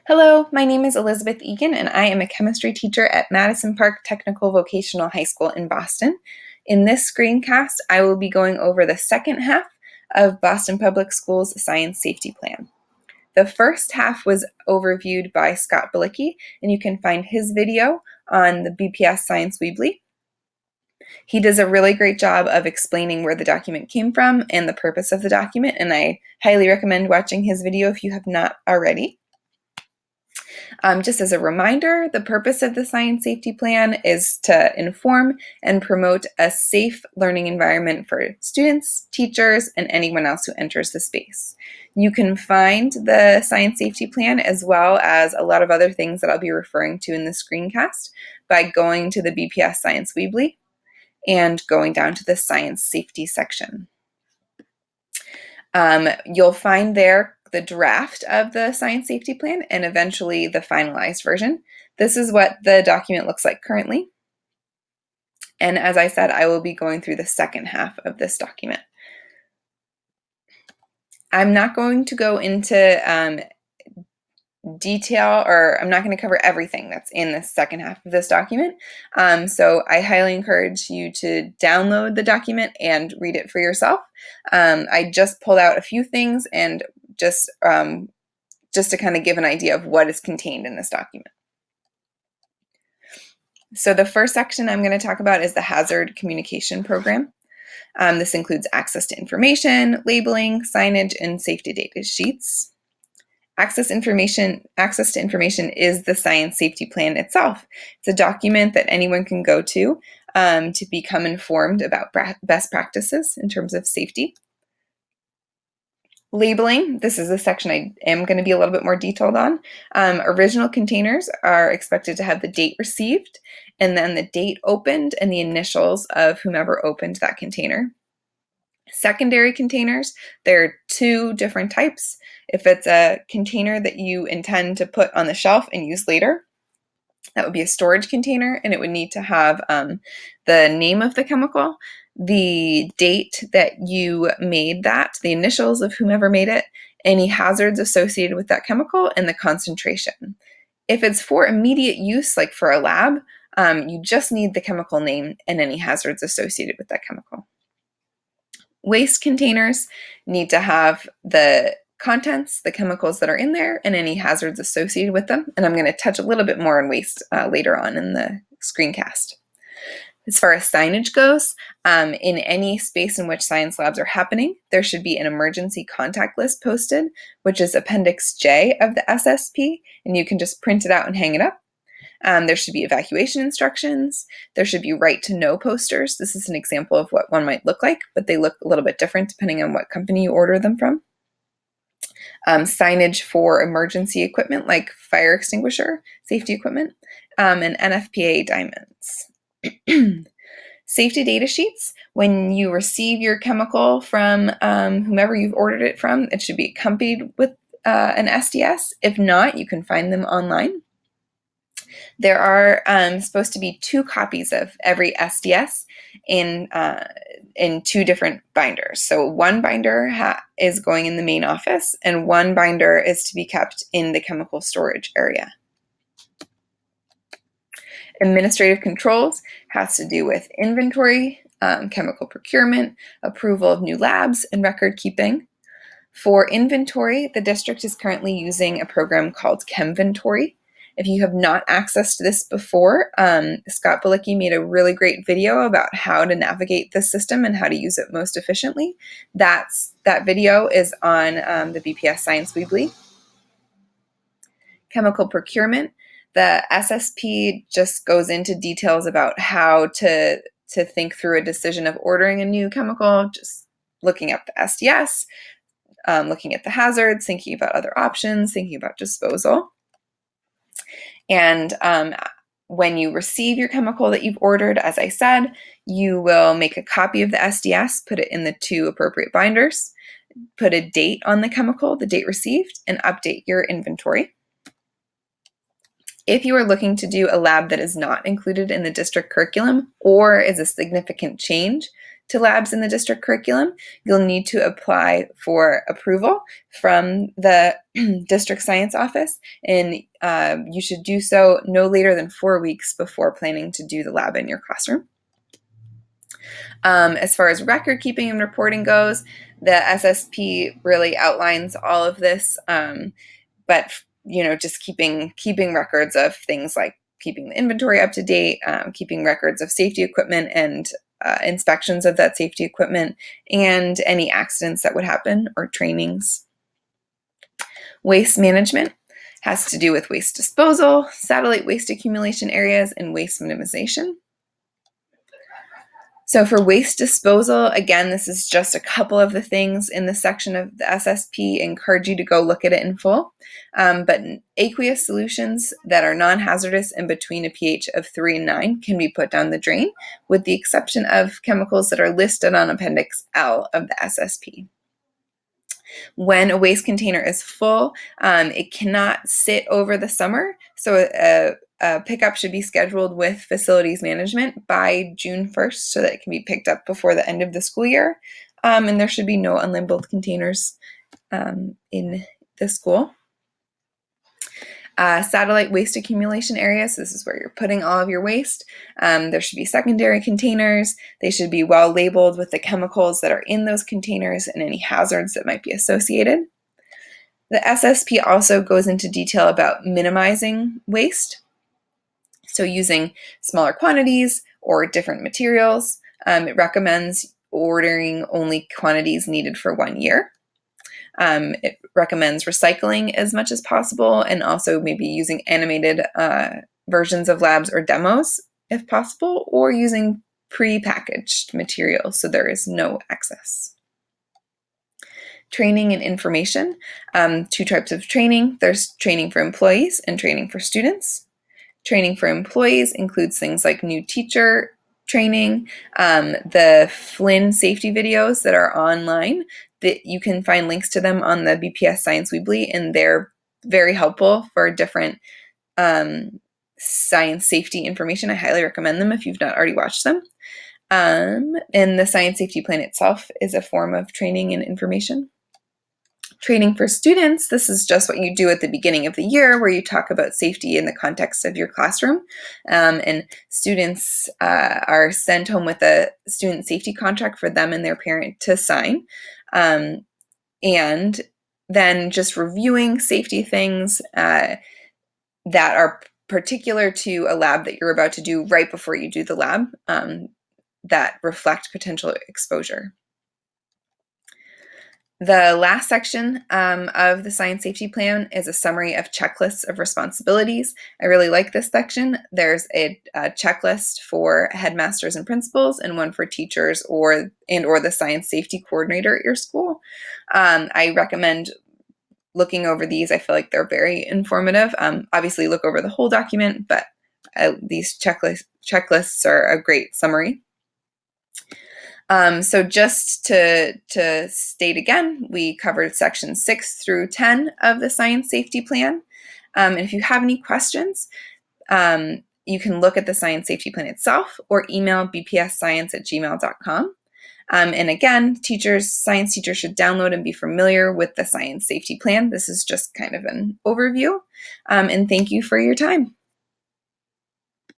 Hello, my name is Elizabeth Egan, and I am a chemistry teacher at Madison Park Technical Vocational High School in Boston. In this screencast, I will be going over the second half of Boston Public Schools' Science Safety Plan. The first half was overviewed by Scott Bilicki, and you can find his video on the BPS Science weebly. He does a really great job of explaining where the document came from and the purpose of the document, and I highly recommend watching his video if you have not already. Just as a reminder, the purpose of the Science Safety Plan is to inform and promote a safe learning environment for students, teachers, and anyone else who enters the space. You can find the Science Safety Plan as well as a lot of other things that I'll be referring to in the screencast by going to the BPS Science weebly and going down to the Science Safety section. You'll find there the draft of the Science Safety Plan and eventually the finalized version. This is what the document looks like currently. And as I said, I will be going through the second half of this document. I'm not going to go into detail, or I'm not going to cover everything that's in the second half of this document. So I highly encourage you to download the document and read it for yourself. I just pulled out a few things and just to kind of give an idea of what is contained in this document. So the first section I'm going to talk about is the Hazard Communication Program. This includes access to information, labeling, signage, and safety data sheets. Access to information is the Science Safety Plan itself. It's a document that anyone can go to become informed about best practices in terms of safety. Labeling, this is a section I am going to be a little bit more detailed on. Original containers are expected to have the date received and then the date opened and the initials of whomever opened that container. Secondary containers, there are two different types. If it's a container that you intend to put on the shelf and use later, that would be a storage container, and it would need to have the name of the chemical, the date that you made that, the initials of whomever made it, any hazards associated with that chemical, and the concentration. If it's for immediate use, like for a lab, you just need the chemical name and any hazards associated with that chemical. Waste containers need to have the contents, the chemicals that are in there, and any hazards associated with them. And I'm going to touch a little bit more on waste later on in the screencast. As far as signage goes, in any space in which science labs are happening, there should be an emergency contact list posted, which is Appendix J of the SSP, and you can just print it out and hang it up. There should be evacuation instructions. There should be right to know posters. This is an example of what one might look like, but they look a little bit different depending on what company you order them from. Signage for emergency equipment like fire extinguisher, safety equipment, and NFPA diamonds. Safety data sheets. When you receive your chemical from whomever you've ordered it from, it should be accompanied with an SDS. If not, you can find them online. There are supposed to be 2 copies of every SDS in 2 different binders. So one binder is going in the main office, and one binder is to be kept in the chemical storage area. Administrative controls has to do with inventory, chemical procurement, approval of new labs, and record keeping. For inventory, the district is currently using a program called ChemVentory. If you have not accessed this before, Scott Bilicki made a really great video about how to navigate this system and how to use it most efficiently. That video is on the BPS Science weebly. Chemical procurement. The SSP just goes into details about how to think through a decision of ordering a new chemical, just looking at the SDS, looking at the hazards, thinking about other options, thinking about disposal. And when you receive your chemical that you've ordered, as I said, you will make a copy of the SDS, put it in the 2 appropriate binders, put a date on the chemical, the date received, and update your inventory. If you are looking to do a lab that is not included in the district curriculum or is a significant change to labs in the district curriculum, you'll need to apply for approval from the district science office, and you should do so no later than 4 weeks before planning to do the lab in your classroom. As far as record keeping and reporting goes, the SSP really outlines all of this, but just keeping records of things like keeping the inventory up to date, keeping records of safety equipment and inspections of that safety equipment, and any accidents that would happen or trainings. Waste management has to do with waste disposal, satellite waste accumulation areas, and waste minimization. So for waste disposal, again, this is just a couple of the things in the section of the SSP. I encourage you to go look at it in full. But aqueous solutions that are non-hazardous and between a pH of 3 and 9 can be put down the drain, with the exception of chemicals that are listed on Appendix L of the SSP. When a waste container is full, it cannot sit over the summer, so a pickup should be scheduled with facilities management by June 1st so that it can be picked up before the end of the school year, and there should be no unlabeled containers in the school. Satellite waste accumulation areas, this is where you're putting all of your waste. There should be secondary containers. They should be well labeled with the chemicals that are in those containers and any hazards that might be associated. The SSP also goes into detail about minimizing waste, so using smaller quantities or different materials. It recommends ordering only quantities needed for 1 year. It recommends recycling as much as possible, and also maybe using animated versions of labs or demos if possible, or using pre-packaged materials so there is no excess. Training and information. 2 types of training. There's training for employees and training for students. Training for employees includes things like new teacher training, the Flynn safety videos that are online, that you can find links to them on the BPS Science weebly, and they're very helpful for different science safety information. I highly recommend them if you've not already watched them. And the science safety plan itself is a form of training and information. Training for students, this is just what you do at the beginning of the year, where you talk about safety in the context of your classroom. And students are sent home with a student safety contract for them and their parent to sign. And then just reviewing safety things that are particular to a lab that you're about to do right before you do the lab, that reflect potential exposure. The last section of the science safety plan is a summary of checklists of responsibilities. I really like this section. There's a checklist for headmasters and principals, and one for teachers or the science safety coordinator at your school. I recommend looking over these. I feel like they're very informative. Obviously, look over the whole document, but these checklists are a great summary. So just to state again, we covered sections 6 through 10 of the science safety plan. And if you have any questions, you can look at the science safety plan itself or email bpsscience@gmail.com. And again, science teachers should download and be familiar with the science safety plan. This is just kind of an overview. And thank you for your time.